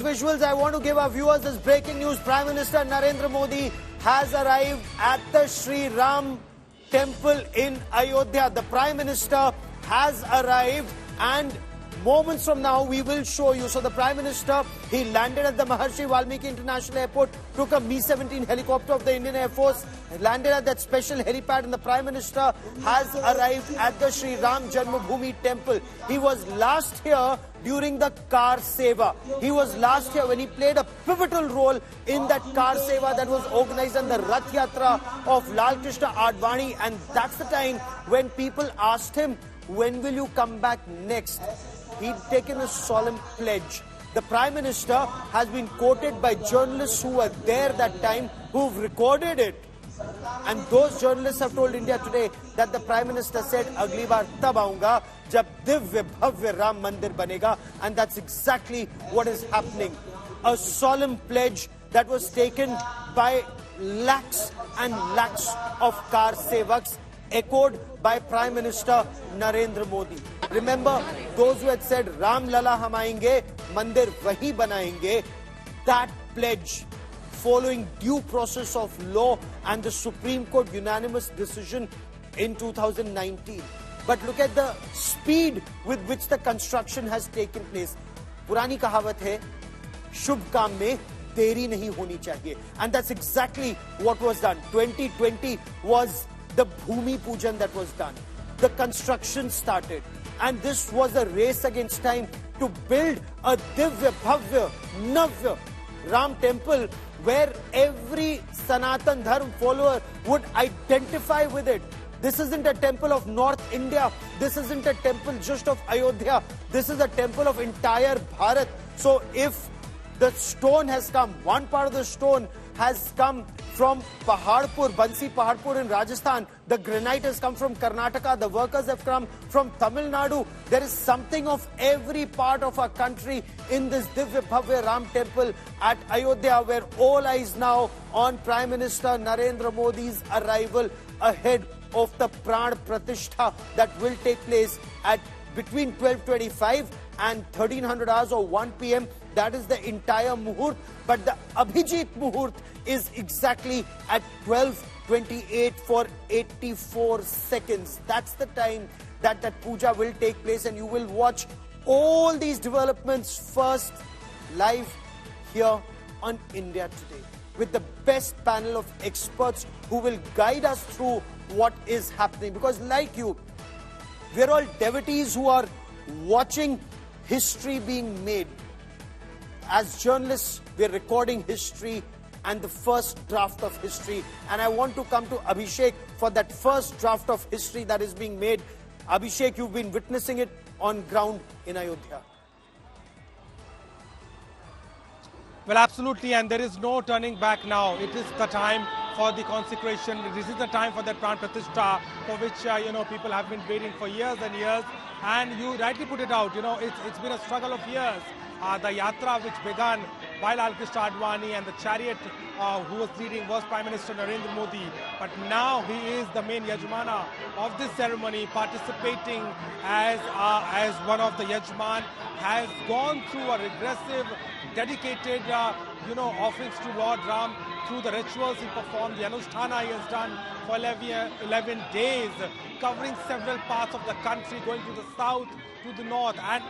Visuals I want to give our viewers is breaking news. Prime Minister Narendra Modi has arrived at the Sri Ram temple in Ayodhya. The Prime Minister has arrived and moments from now we will show you. So the Prime Minister, he landed at the Maharshi Valmiki International Airport, took a Mi-17 helicopter of the Indian Air Force, landed at that special helipad, and the Prime Minister has arrived at the Sri Ram Janmabhoomi temple. He was last here during the Car Seva. He was last here when he played a pivotal role in that Car Seva that was organized on the Rath Yatra of Lal Krishna Advani, and that's the time when people asked him, when will you come back next? He'd taken a solemn pledge. The Prime Minister has been quoted by journalists who were there that time, who've recorded it. And those journalists have told India Today that the Prime Minister said, "Agli baar tab aunga jab divya bhavya Ram Mandir banega," and that's exactly what is happening. A solemn pledge that was taken by lakhs and lakhs of car sevaks, echoed by Prime Minister Narendra Modi. Remember, those who had said, "Ram Lala hum aayenge, Mandir wahi banayenge," that pledge, following due process of law and the Supreme Court unanimous decision in 2019. But look at the speed with which the construction has taken place. Purani kahavat hai, shubh kaam mein deri nahi honi chahiye. And that's exactly what was done. 2020 was the Bhumi Pujan that was done. The construction started. And this was a race against time to build a Divya, Bhavya, Navya Ram temple where every Sanatan Dharma follower would identify with it. This isn't a temple of North India. This isn't a temple just of Ayodhya. This is a temple of entire Bharat. So if the stone has come, one part of the stone has come from Paharpur, Bansi Paharpur in Rajasthan. The granite has come from Karnataka. The workers have come from Tamil Nadu. There is something of every part of our country in this Divya Bhavya Ram temple at Ayodhya, where all eyes now on Prime Minister Narendra Modi's arrival ahead of the Pran Pratishtha that will take place at between 12:25 and 1300 hours or 1 p.m. That is the entire Muhurt. But the Abhijit Muhurt is exactly at 12:28 for 84 seconds. That's the time that puja will take place, and you will watch all these developments first live here on India Today with the best panel of experts who will guide us through what is happening. Because like you, we're all devotees who are watching history being made. As journalists, we're recording history and the first draft of history. And I want to come to Abhishek for that first draft of history that is being made. Abhishek, you've been witnessing it on ground in Ayodhya. Well, absolutely, and there is no turning back now. It is the time for the consecration. This is the time for that Pran Pratishtha, for which, people have been waiting for years and years. And you rightly put it out, it's been a struggle of years. The yatra which began by Lal Krishna Advani and the chariot who was leading was Prime Minister Narendra Modi. But now he is the main Yajmana of this ceremony, participating as one of the Yajman, has gone through a regressive, dedicated, offerings to Lord Ram through the rituals he performed. The Anushtana he has done for 11 days, covering several parts of the country, going to the south, to the north. And,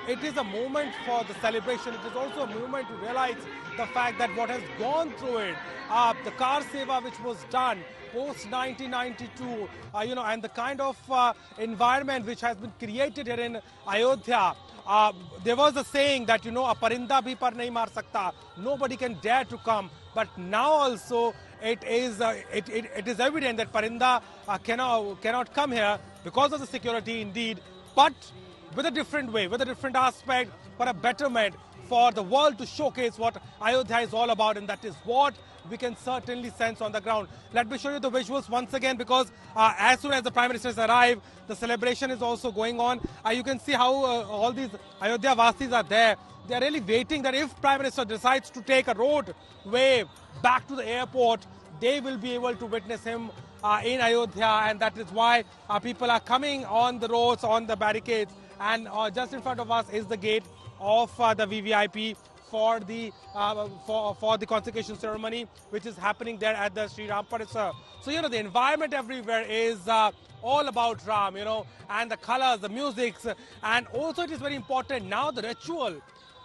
it is a moment for the celebration. It is also a moment to realize the fact that what has gone through it, the Car Seva which was done post 1992, and the kind of environment which has been created here in Ayodhya. There was a saying that, a parinda bhi par nahi mar sakta. Nobody can dare to come. But now also it is evident that parinda cannot come here because of the security indeed, but with a different way, with a different aspect, for a betterment, for the world to showcase what Ayodhya is all about, and that is what we can certainly sense on the ground. Let me show you the visuals once again, because as soon as the Prime Minister has arrived, the celebration is also going on. You can see how all these Ayodhya Vasis are there. They are really waiting that if Prime Minister decides to take a roadway back to the airport, they will be able to witness him in Ayodhya, and that is why people are coming on the roads, on the barricades. And just in front of us is the gate of the VVIP for the consecration ceremony, which is happening there at the Sri Ram Parisar. So the environment everywhere is all about Ram, and the colors, the music, and also it is very important now the ritual.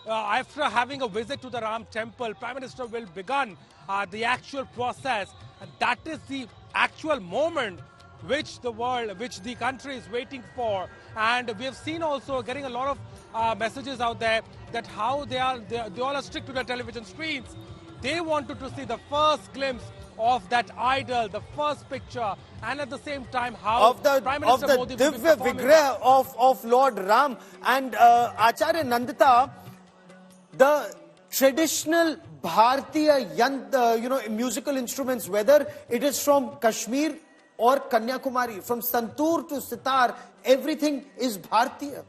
After having a visit to the Ram temple, Prime Minister will begin the actual process. And that is the actual moment which the country is waiting for. And we have seen also getting a lot of messages out there that how they all are strict to their television screens. They wanted to see the first glimpse of that idol, the first picture, and at the same time how Prime Minister Modi will be performing Vigrah of Lord Ram. And Acharya Nandita, the traditional Bharatiya musical instruments, whether it is from Kashmir or Kanyakumari, from Santoor to Sitar, everything is Bharatiya.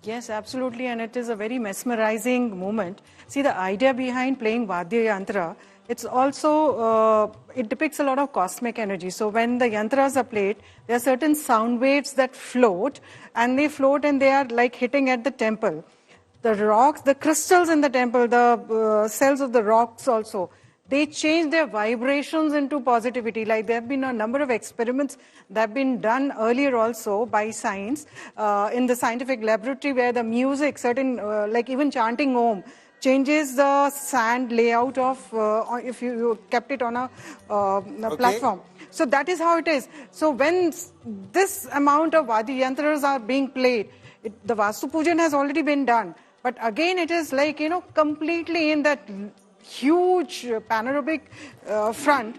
Yes, absolutely, and it is a very mesmerizing moment. See, the idea behind playing Vadya Yantra, it's also, it depicts a lot of cosmic energy. So when the yantras are played, there are certain sound waves that float, and they are like hitting at the temple. The rocks, the crystals in the temple, the cells of the rocks also, they change their vibrations into positivity. Like there have been a number of experiments that have been done earlier also by science in the scientific laboratory, where the music, certain like even chanting Om, changes the sand layout of if you kept it on a platform. So that is how it is. So when this amount of Vadi Yantras are being played, the Vastu Pujan has already been done. But again, it is like, completely in that huge panoramic front.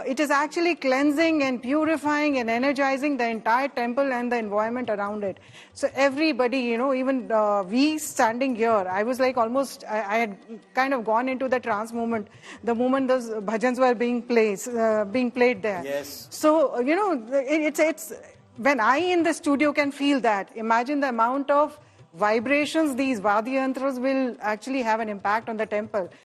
It is actually cleansing and purifying and energizing the entire temple and the environment around it. So everybody, even we standing here, I was like almost, I had kind of gone into the trance moment, the moment those bhajans were being played there. Yes. So, it's when I in the studio can feel that, imagine the amount of vibrations these Vadi Yantras will actually have an impact on the temple.